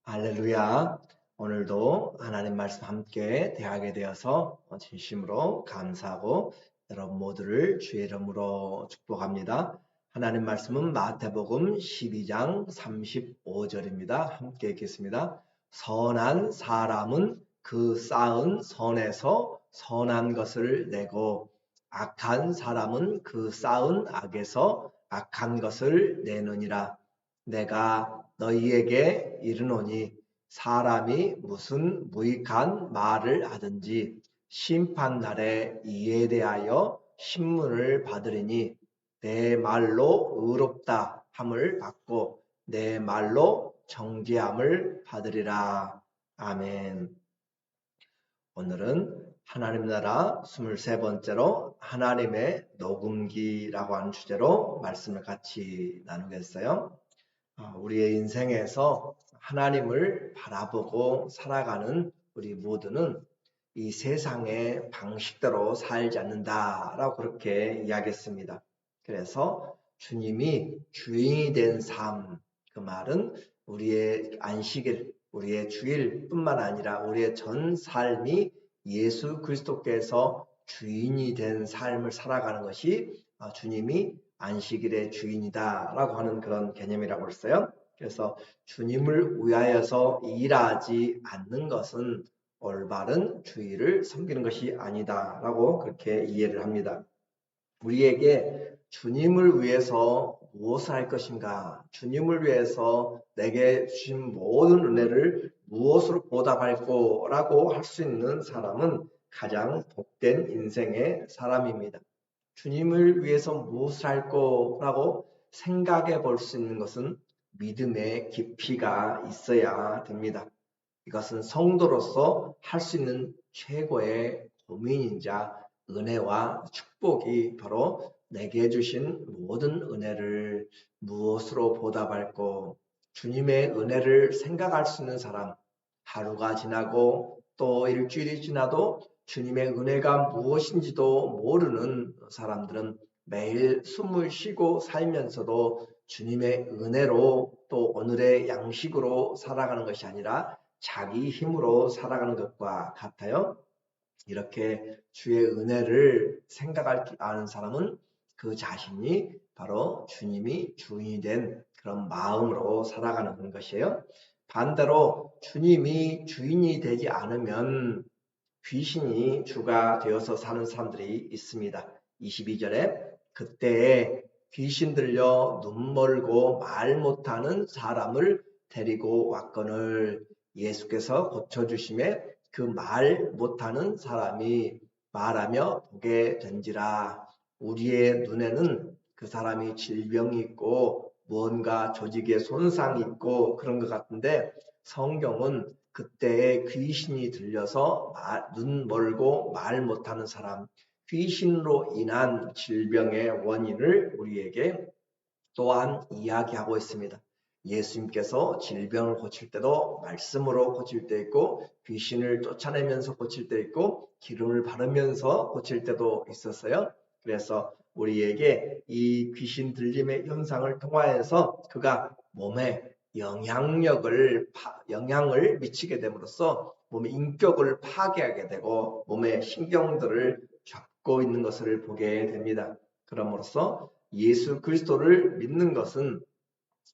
할렐루야. 오늘도 하나님 말씀 함께 대하게 되어서 진심으로 감사하고 여러분 모두를 주의 이름으로 축복합니다. 하나님 말씀은 마태복음 12장 35절입니다. 함께 읽겠습니다. 선한 사람은 그 쌓은 선에서 선한 것을 내고 악한 사람은 그 쌓은 악에서 악한 것을 내느니라. 내가 너희에게 이르노니 사람이 무슨 무익한 말을 하든지 심판날에 이에 대하여 신문을 받으리니 내 말로 의롭다 함을 받고 내 말로 정죄함을 받으리라. 아멘. 오늘은 하나님 나라 23번째로 하나님의 녹음기라고 하는 주제로 말씀을 같이 나누겠어요. 우리의 인생에서 하나님을 바라보고 살아가는 우리 모두는 이 세상의 방식대로 살지 않는다라고 그렇게 이야기했습니다. 그래서 주님이 주인이 된 삶, 그 말은 우리의 안식일, 우리의 주일뿐만 아니라 우리의 전 삶이 예수 그리스도께서 주인이 된 삶을 살아가는 것이 주님이 안식일의 주인이다라고 하는 그런 개념이라고 했어요. 그래서 주님을 위하여서 일하지 않는 것은 올바른 주의를 섬기는 것이 아니다라고 그렇게 이해를 합니다. 우리에게 주님을 위해서 무엇을 할 것인가? 주님을 위해서 내게 주신 모든 은혜를 무엇으로 보답할 거라고 할 수 있는 사람은 가장 복된 인생의 사람입니다. 주님을 위해서 무엇을 할 거라고 생각해 볼 수 있는 것은 믿음의 깊이가 있어야 됩니다. 이것은 성도로서 할 수 있는 최고의 고민이자 은혜와 축복이 바로 내게 주신 모든 은혜를 무엇으로 보답할고 주님의 은혜를 생각할 수 있는 사람, 하루가 지나고 또 일주일이 지나도 주님의 은혜가 무엇인지도 모르는 사람들은 매일 숨을 쉬고 살면서도 주님의 은혜로 또 오늘의 양식으로 살아가는 것이 아니라 자기 힘으로 살아가는 것과 같아요. 이렇게 주의 은혜를 생각할 줄 아는 사람은 그 자신이 바로 주님이 주인이 된 그런 마음으로 살아가는 것이에요. 반대로 주님이 주인이 되지 않으면 귀신이 주가 되어서 사는 사람들이 있습니다. 22절에 그때에 귀신 들려 눈 멀고 말 못하는 사람을 데리고 왔거늘 예수께서 고쳐주심에 그 말 못하는 사람이 말하며 보게 된지라. 우리의 눈에는 그 사람이 질병이 있고 무언가 조직에 손상이 있고 그런 것 같은데 성경은 그때에 귀신이 들려서 눈 멀고 말 못하는 사람, 귀신으로 인한 질병의 원인을 우리에게 또한 이야기하고 있습니다. 예수님께서 질병을 고칠 때도 말씀으로 고칠 때 있고 귀신을 쫓아내면서 고칠 때 있고 기름을 바르면서 고칠 때도 있었어요. 그래서 우리에게 이 귀신 들림의 현상을 통하여서 그가 몸에 영향을 미치게 됨으로써 몸의 인격을 파괴하게 되고 몸의 신경들을 잡고 있는 것을 보게 됩니다. 그럼으로써 예수 그리스도를 믿는 것은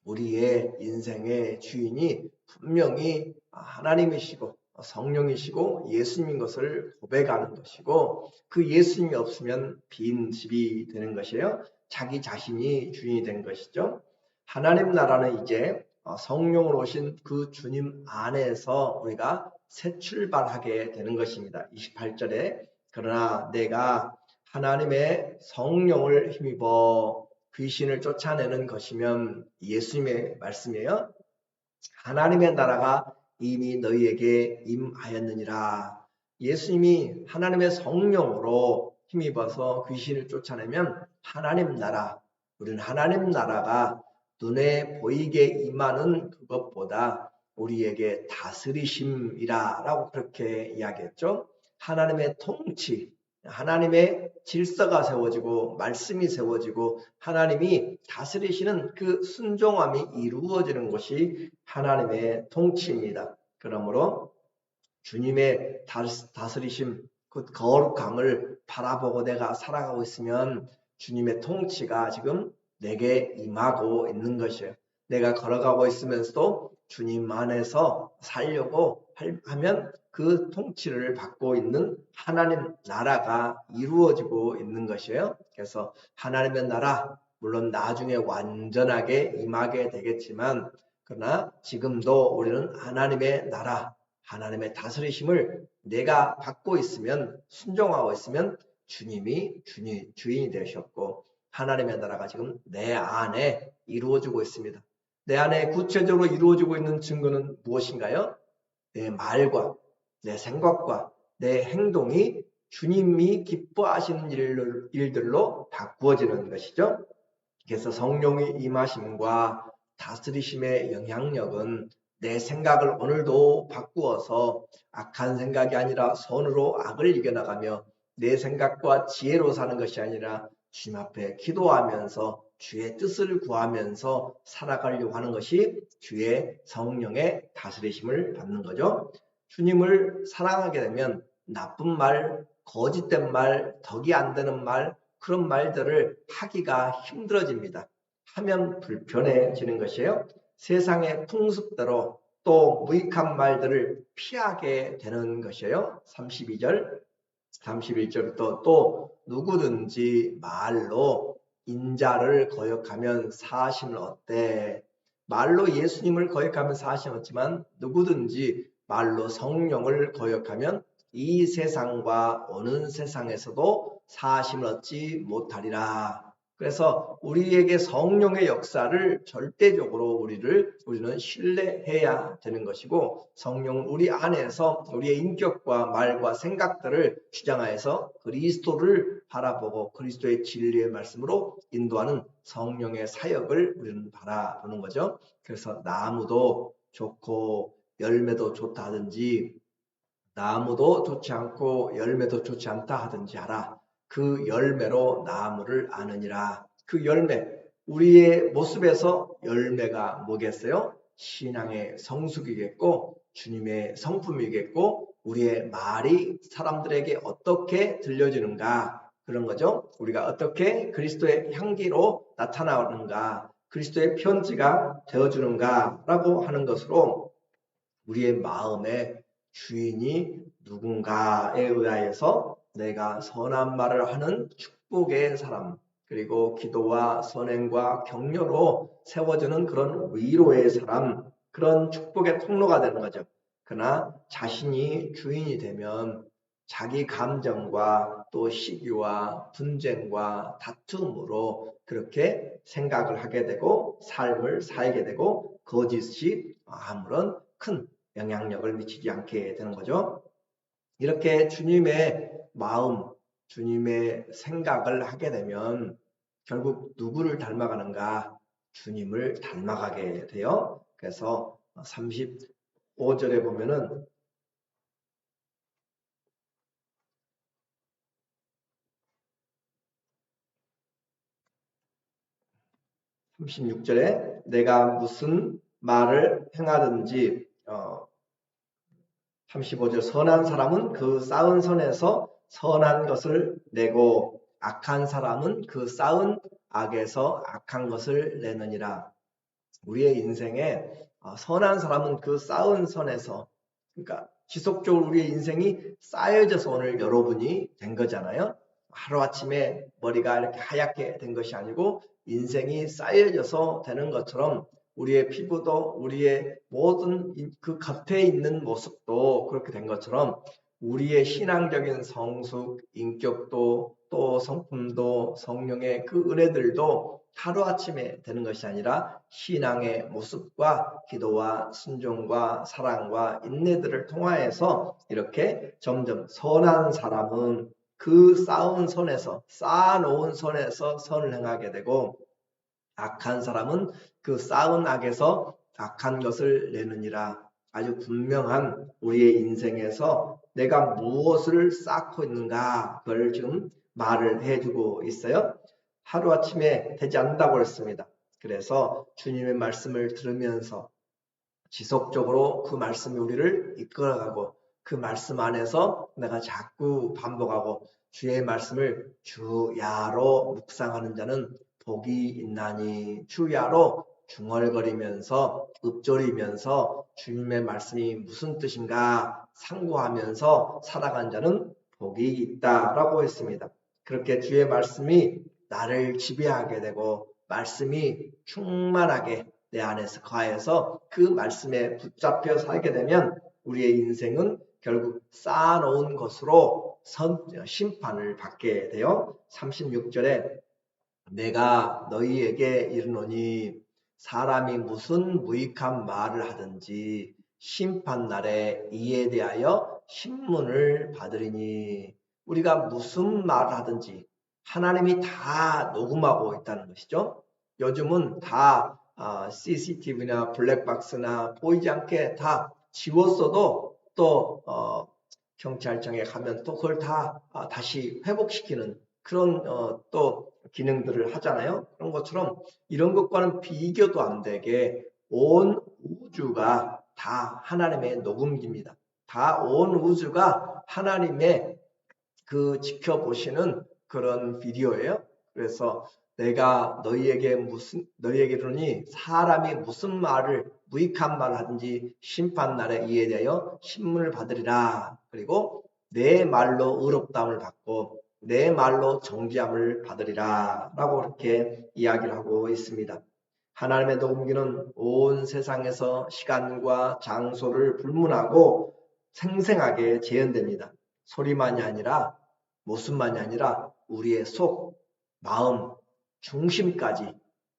우리의 인생의 주인이 분명히 하나님이시고 성령이시고 예수님인 것을 고백하는 것이고 그 예수님이 없으면 빈 집이 되는 것이에요. 자기 자신이 주인이 된 것이죠. 하나님 나라는 이제 성령으로 오신 그 주님 안에서 우리가 새 출발하게 되는 것입니다. 28절에 그러나 내가 하나님의 성령을 힘입어 귀신을 쫓아내는 것이면 예수님의 말씀이에요. 하나님의 나라가 이미 너희에게 임하였느니라. 예수님이 하나님의 성령으로 힘입어서 귀신을 쫓아내면 하나님 나라, 우리는 하나님 나라가 눈에 보이게 임하는 그것보다 우리에게 다스리심이라고 그렇게 이야기했죠. 하나님의 통치, 하나님의 질서가 세워지고 말씀이 세워지고 하나님이 다스리시는 그 순종함이 이루어지는 것이 하나님의 통치입니다. 그러므로 주님의 다스리심, 그 거룩함을 바라보고 내가 살아가고 있으면 주님의 통치가 지금 내게 임하고 있는 것이에요. 내가 걸어가고 있으면서도 주님 안에서 살려고 하면 그 통치를 받고 있는 하나님 나라가 이루어지고 있는 것이에요. 그래서 하나님의 나라, 물론 나중에 완전하게 임하게 되겠지만 그러나 지금도 우리는 하나님의 나라, 하나님의 다스리심을 내가 받고 있으면, 순종하고 있으면 주님이 주인이 되셨고 하나님의 나라가 지금 내 안에 이루어지고 있습니다. 내 안에 구체적으로 이루어지고 있는 증거는 무엇인가요? 내 말과 내 생각과 내 행동이 주님이 기뻐하시는 일들로 바꾸어지는 것이죠. 그래서 성령의 임하심과 다스리심의 영향력은 내 생각을 오늘도 바꾸어서 악한 생각이 아니라 선으로 악을 이겨나가며 내 생각과 지혜로 사는 것이 아니라 주님 앞에 기도하면서 주의 뜻을 구하면서 살아가려고 하는 것이 주의 성령의 다스리심을 받는 거죠. 주님을 사랑하게 되면 나쁜 말, 거짓된 말, 덕이 안 되는 말, 그런 말들을 하기가 힘들어집니다. 하면 불편해지는 것이에요. 세상의 풍습대로 또 무익한 말들을 피하게 되는 것이에요. 32절, 31절부터 또 누구든지 말로 인자를 거역하면 사심을 얻되, 말로 예수님을 거역하면 사심 얻지만 누구든지 말로 성령을 거역하면 이 세상과 오는 세상에서도 사심을 얻지 못하리라. 그래서 우리에게 성령의 역사를 절대적으로 우리는 신뢰해야 되는 것이고, 성령은 우리 안에서 우리의 인격과 말과 생각들을 주장하여서 그리스도를 바라보고 그리스도의 진리의 말씀으로 인도하는 성령의 사역을 우리는 바라보는 거죠. 그래서 나무도 좋고 열매도 좋다 하든지 나무도 좋지 않고 열매도 좋지 않다 하든지 하라. 그 열매로 나무를 아느니라. 그 열매, 우리의 모습에서 열매가 뭐겠어요? 신앙의 성숙이겠고 주님의 성품이겠고 우리의 말이 사람들에게 어떻게 들려지는가, 그런 거죠. 우리가 어떻게 그리스도의 향기로 나타나는가, 그리스도의 편지가 되어주는가 라고 하는 것으로 우리의 마음의 주인이 누군가에 의하여서 내가 선한 말을 하는 축복의 사람, 그리고 기도와 선행과 격려로 세워지는 그런 위로의 사람, 그런 축복의 통로가 되는 거죠. 그러나 자신이 주인이 되면 자기 감정과 또 시기와 분쟁과 다툼으로 그렇게 생각을 하게 되고 삶을 살게 되고 거짓이 아무런 큰 영향력을 미치지 않게 되는 거죠. 이렇게 주님의 마음, 주님의 생각을 하게 되면 결국 누구를 닮아가는가? 주님을 닮아가게 돼요. 그래서 35절에 보면은 36절에 내가 무슨 말을 행하든지 35절 선한 사람은 그 쌓은 선에서 선한 것을 내고 악한 사람은 그 쌓은 악에서 악한 것을 내느니라. 우리의 인생에 선한 사람은 그 쌓은 선에서, 그러니까 지속적으로 우리의 인생이 쌓여져서 오늘 여러분이 된 거잖아요. 하루아침에 머리가 이렇게 하얗게 된 것이 아니고 인생이 쌓여져서 되는 것처럼 우리의 피부도 우리의 모든 그 겉에 있는 모습도 그렇게 된 것처럼 우리의 신앙적인 성숙, 인격도 또 성품도 성령의 그 은혜들도 하루아침에 되는 것이 아니라 신앙의 모습과 기도와 순종과 사랑과 인내들을 통하여서 이렇게 점점 선한 사람은 그 쌓은 선에서, 쌓아놓은 선에서 선을 행하게 되고 악한 사람은 그 쌓은 악에서 악한 것을 내느니라. 아주 분명한 우리의 인생에서 내가 무엇을 쌓고 있는가 그걸 지금 말을 해주고 있어요. 하루아침에 되지 않는다고 했습니다. 그래서 주님의 말씀을 들으면서 지속적으로 그 말씀이 우리를 이끌어가고 그 말씀 안에서 내가 자꾸 반복하고 주의 말씀을 주야로 묵상하는 자는 복이 있나니, 주야로 중얼거리면서 읊조리면서 주님의 말씀이 무슨 뜻인가 상고하면서 살아간 자는 복이 있다라고 했습니다. 그렇게 주의 말씀이 나를 지배하게 되고 말씀이 충만하게 내 안에서 거하여서 그 말씀에 붙잡혀 살게 되면 우리의 인생은 결국 쌓아놓은 것으로 심판을 받게 돼요. 36절에 내가 너희에게 이르노니 사람이 무슨 무익한 말을 하든지 심판날에 이에 대하여 신문을 받으리니, 우리가 무슨 말을 하든지 하나님이 다 녹음하고 있다는 것이죠. 요즘은 다 CCTV나 블랙박스나 보이지 않게 다 지웠어도 또 경찰청에 가면 또 그걸 다 다시 회복시키는 그런 또 기능들을 하잖아요. 그런 것처럼 이런 것과는 비교도 안 되게 온 우주가 다 하나님의 녹음기입니다. 다 온 우주가 하나님의 그 지켜보시는 그런 비디오예요. 그래서 내가 너희에게 이르노니 사람이 무슨 말을 무익한 말을 하든지 심판날에 이에 대하여 신문을 받으리라. 그리고 내 말로 의롭다함을 받고 내 말로 정죄함을 받으리라 라고 이렇게 이야기를 하고 있습니다. 하나님의 녹음기는 온 세상에서 시간과 장소를 불문하고 생생하게 재현됩니다. 소리만이 아니라 모습만이 아니라 우리의 속, 마음, 중심까지,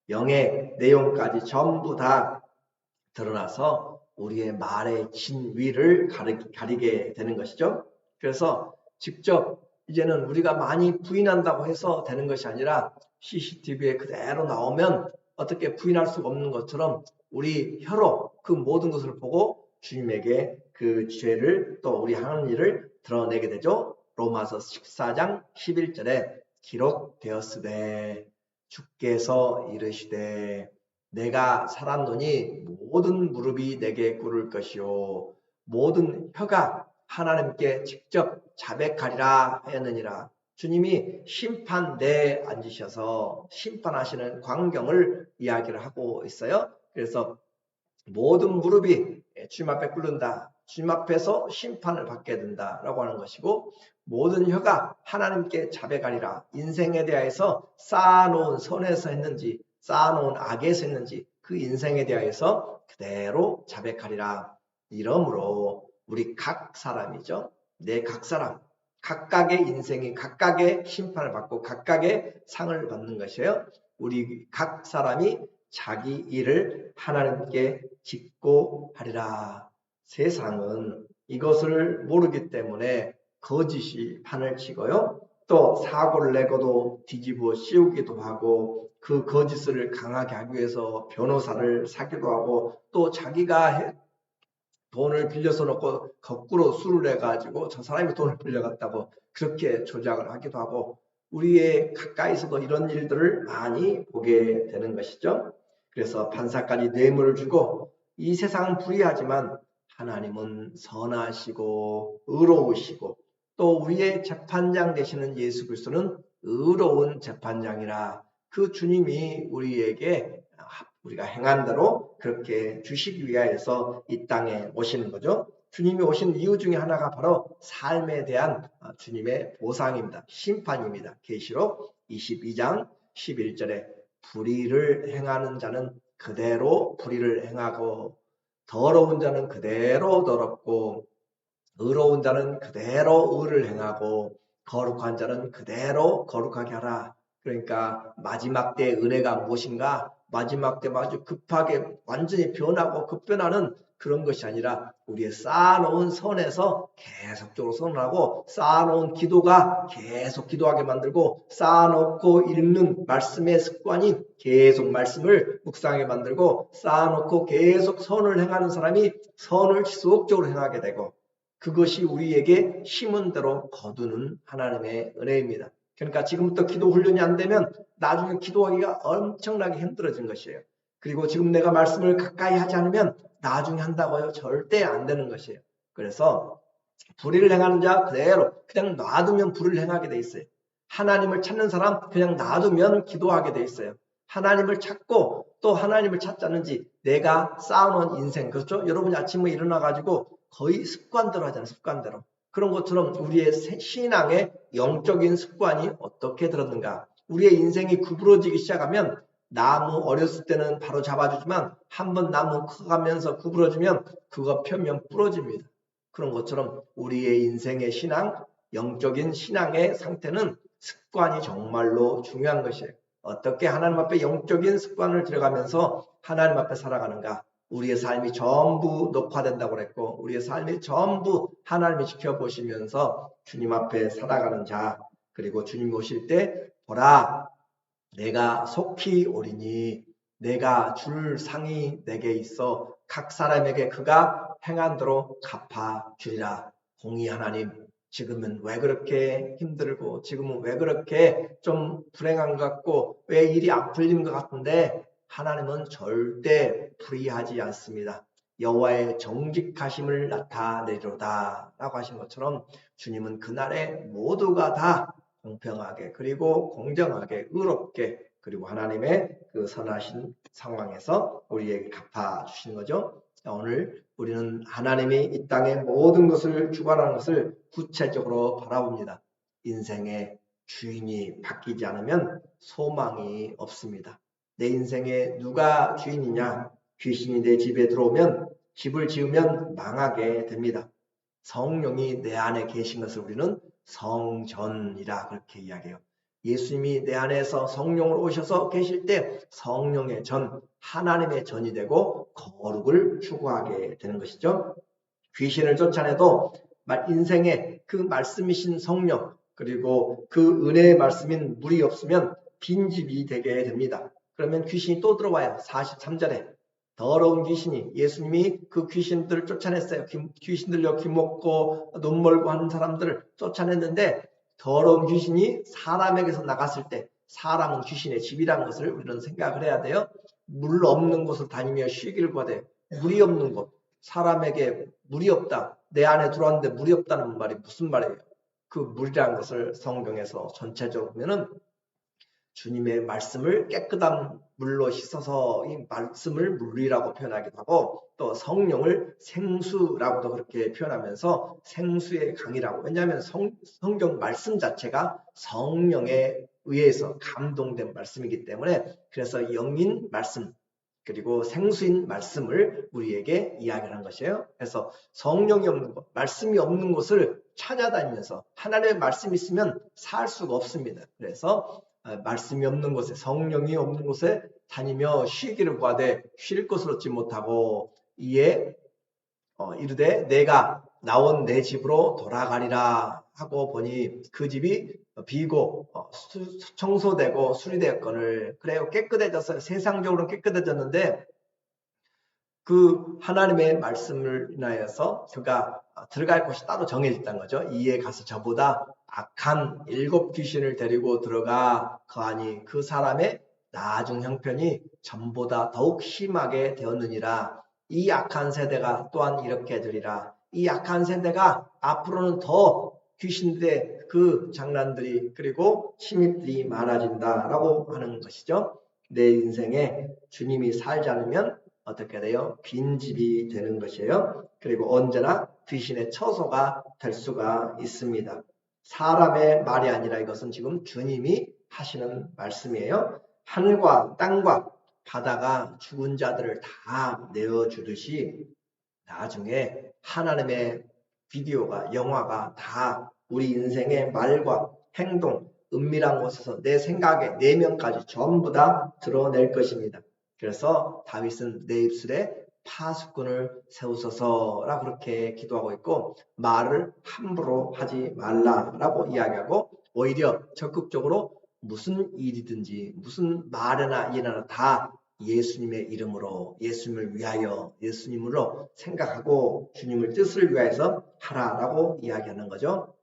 영의 내용까지 전부 다 드러나서 우리의 말의 진위를 가리게 되는 것이죠. 그래서 직접 이제는 우리가 많이 부인한다고 해서 되는 것이 아니라 CCTV에 그대로 나오면 어떻게 부인할 수가 없는 것처럼 우리 혀로 그 모든 것을 보고 주님에게 그 죄를 또 우리 하는 일을 드러내게 되죠. 로마서 14장 11절에 기록되었으되 주께서 이르시되 내가 살았노니 모든 무릎이 내게 꿇을 것이요 모든 혀가 하나님께 직접 자백하리라 하였느니라. 주님이 심판대에 앉으셔서 심판하시는 광경을 이야기를 하고 있어요. 그래서 모든 무릎이 주님 앞에 꿇는다. 주님 앞에서 심판을 받게 된다라고 하는 것이고 모든 혀가 하나님께 자백하리라. 인생에 대해서 쌓아놓은 선에서 했는지 쌓아놓은 악에서 했는지 그 인생에 대해서 그대로 자백하리라. 이러므로 우리 각 사람이죠. 내 각 사람 각각의 인생이 각각의 심판을 받고 각각의 상을 받는 것이에요. 우리 각 사람이 자기 일을 하나님께 짓고 하리라. 세상은 이것을 모르기 때문에 거짓이 판을 치고요. 또 사고를 내고도 뒤집어 씌우기도 하고 그 거짓을 강하게 하기 위해서 변호사를 사기도 하고 또 자기가 돈을 빌려서 놓고 거꾸로 수를 해가지고 저 사람이 돈을 빌려갔다고 그렇게 조작을 하기도 하고 우리의 가까이서도 이런 일들을 많이 보게 되는 것이죠. 그래서 판사까지 뇌물을 주고 이 세상은 불의하지만 하나님은 선하시고 의로우시고 또 우리의 재판장 되시는 예수 그리스도는 의로운 재판장이라 그 주님이 우리에게 우리가 행한 대로 그렇게 주시기 위하여서 이 땅에 오시는 거죠. 주님이 오신 이유 중에 하나가 바로 삶에 대한 주님의 보상입니다. 심판입니다. 계시록 22장 11절에 불의를 행하는 자는 그대로 불의를 행하고 더러운 자는 그대로 더럽고 의로운 자는 그대로 의를 행하고 거룩한 자는 그대로 거룩하게 하라. 그러니까 마지막 때의 은혜가 무엇인가? 마지막 때 아주 급하게 완전히 변하고 급변하는 그런 것이 아니라 우리의 쌓아놓은 선에서 계속적으로 선하고 쌓아놓은 기도가 계속 기도하게 만들고 쌓아놓고 읽는 말씀의 습관이 계속 말씀을 묵상하게 만들고 쌓아놓고 계속 선을 행하는 사람이 선을 지속적으로 행하게 되고 그것이 우리에게 힘은 대로 거두는 하나님의 은혜입니다. 그러니까 지금부터 기도 훈련이 안 되면 나중에 기도하기가 엄청나게 힘들어진 것이에요. 그리고 지금 내가 말씀을 가까이 하지 않으면 나중에 한다고요? 절대 안 되는 것이에요. 그래서 불의를 행하는 자 그대로 그냥 놔두면 불을 행하게 돼 있어요. 하나님을 찾는 사람 그냥 놔두면 기도하게 돼 있어요. 하나님을 찾고 또 하나님을 찾지 않는지 내가 쌓아놓은 인생, 그렇죠? 여러분이 아침에 일어나가지고 거의 습관대로 하잖아요. 습관대로. 그런 것처럼 우리의 신앙의 영적인 습관이 어떻게 들었는가. 우리의 인생이 구부러지기 시작하면 나무 어렸을 때는 바로 잡아주지만 한번 나무 커가면서 구부러지면 그거 펴면 부러집니다. 그런 것처럼 우리의 인생의 신앙, 영적인 신앙의 상태는 습관이 정말로 중요한 것이에요. 어떻게 하나님 앞에 영적인 습관을 들어가면서 하나님 앞에 살아가는가. 우리의 삶이 전부 녹화된다고 그랬고 우리의 삶이 전부 하나님이 지켜보시면서 주님 앞에 살아가는 자 그리고 주님 오실 때 보라 내가 속히 오리니 내가 줄 상이 내게 있어 각 사람에게 그가 행한 대로 갚아 주리라. 공의 하나님 지금은 왜 그렇게 힘들고 지금은 왜 그렇게 좀 불행한 것 같고 왜 일이 안 풀리는 것 같은데 하나님은 절대 불의하지 않습니다. 여호와의 정직하심을 나타내리로다 라고 하신 것처럼 주님은 그날에 모두가 다 공평하게 그리고 공정하게 의롭게 그리고 하나님의 그 선하신 상황에서 우리에게 갚아주시는 거죠. 오늘 우리는 하나님이 이 땅의 모든 것을 주관하는 것을 구체적으로 바라봅니다. 인생의 주인이 바뀌지 않으면 소망이 없습니다. 내 인생에 누가 주인이냐? 귀신이 내 집에 들어오면 집을 지으면 망하게 됩니다. 성령이 내 안에 계신 것을 우리는 성전이라 그렇게 이야기해요. 예수님이 내 안에서 성령으로 오셔서 계실 때 성령의 전, 하나님의 전이 되고 거룩을 추구하게 되는 것이죠. 귀신을 쫓아내도 인생에 그 말씀이신 성령 그리고 그 은혜의 말씀인 물이 없으면 빈집이 되게 됩니다. 그러면 귀신이 또 들어와요. 43절에 더러운 귀신이 예수님이 그 귀신들을 쫓아냈어요. 귀신들요 귀 먹고 눈 멀고 하는 사람들을 쫓아냈는데 더러운 귀신이 사람에게서 나갔을 때 사람은 귀신의 집이라는 것을 우리는 생각을 해야 돼요. 물 없는 곳을 다니며 쉬기를 구하되 물이 없는 곳 사람에게 물이 없다. 내 안에 들어왔는데 물이 없다는 말이 무슨 말이에요? 그 물이라는 것을 성경에서 전체적으로 보면은 주님의 말씀을 깨끗한 물로 씻어서 이 말씀을 물이라고 표현하기도 하고 또 성령을 생수라고도 그렇게 표현하면서 생수의 강이라고. 왜냐하면 성경 말씀 자체가 성령에 의해서 감동된 말씀이기 때문에 그래서 영인 말씀 그리고 생수인 말씀을 우리에게 이야기를 한 것이에요. 그래서 성령이 없는 곳, 말씀이 없는 곳을 찾아다니면서 하나님의 말씀이 있으면 살 수가 없습니다. 그래서 말씀이 없는 곳에 성령이 없는 곳에 다니며 쉬기를 구하되 쉴 것을 얻지 못하고 이에 이르되 내가 나온 내 집으로 돌아가리라 하고 보니 그 집이 비고 청소되고 수리되었거늘 그래요. 깨끗해졌어요. 세상적으로는 깨끗해졌는데 그 하나님의 말씀을 인하여서 그가 들어갈 곳이 따로 정해졌다는 거죠. 이에 가서 저보다 악한 7 귀신을 데리고 들어가 거하니 그 사람의 나중 형편이 전보다 더욱 심하게 되었느니라. 이 악한 세대가 또한 이렇게 되리라. 이 악한 세대가 앞으로는 더 귀신들의 그 장난들이 그리고 침입들이 많아진다라고 하는 것이죠. 내 인생에 주님이 살지 않으면 어떻게 돼요? 빈집이 되는 것이에요. 그리고 언제나 귀신의 처소가 될 수가 있습니다. 사람의 말이 아니라 이것은 지금 주님이 하시는 말씀이에요. 하늘과 땅과 바다가 죽은 자들을 다 내어주듯이 나중에 하나님의 비디오가 영화가 다 우리 인생의 말과 행동, 은밀한 곳에서 내 생각의 내면까지 전부 다 드러낼 것입니다. 그래서 다윗은 내 입술에 파수꾼을 세우소서라고 그렇게 기도하고 있고, 말을 함부로 하지 말라라고 이야기하고, 오히려 적극적으로 무슨 일이든지 무슨 말이나 일이나 다 예수님의 이름으로, 예수님을 위하여, 예수님으로 생각하고 주님을 뜻을 위해서 하라라고 이야기하는 거죠.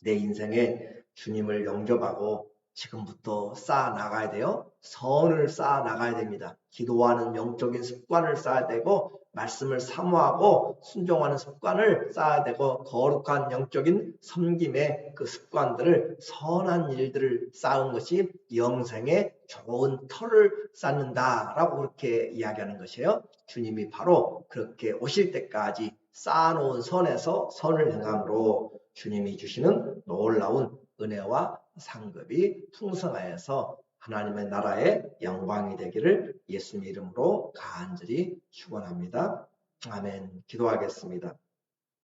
내 인생에 주님을 영접하고 지금부터 쌓아 나가야 돼요. 선을 쌓아 나가야 됩니다. 기도하는 영적인 습관을 쌓아야 되고, 말씀을 사모하고 순종하는 습관을 쌓아야 되고, 거룩한 영적인 섬김의 그 습관들을, 선한 일들을 쌓은 것이 영생의 좋은 터를 쌓는다라고 그렇게 이야기하는 것이에요. 주님이 바로 그렇게 오실 때까지 쌓아놓은 선에서 선을 행함으로 주님이 주시는 놀라운 은혜와 상급이 풍성하여서 하나님의 나라의 영광이 되기를 예수님 이름으로 간절히 축원합니다. 아멘. 기도하겠습니다.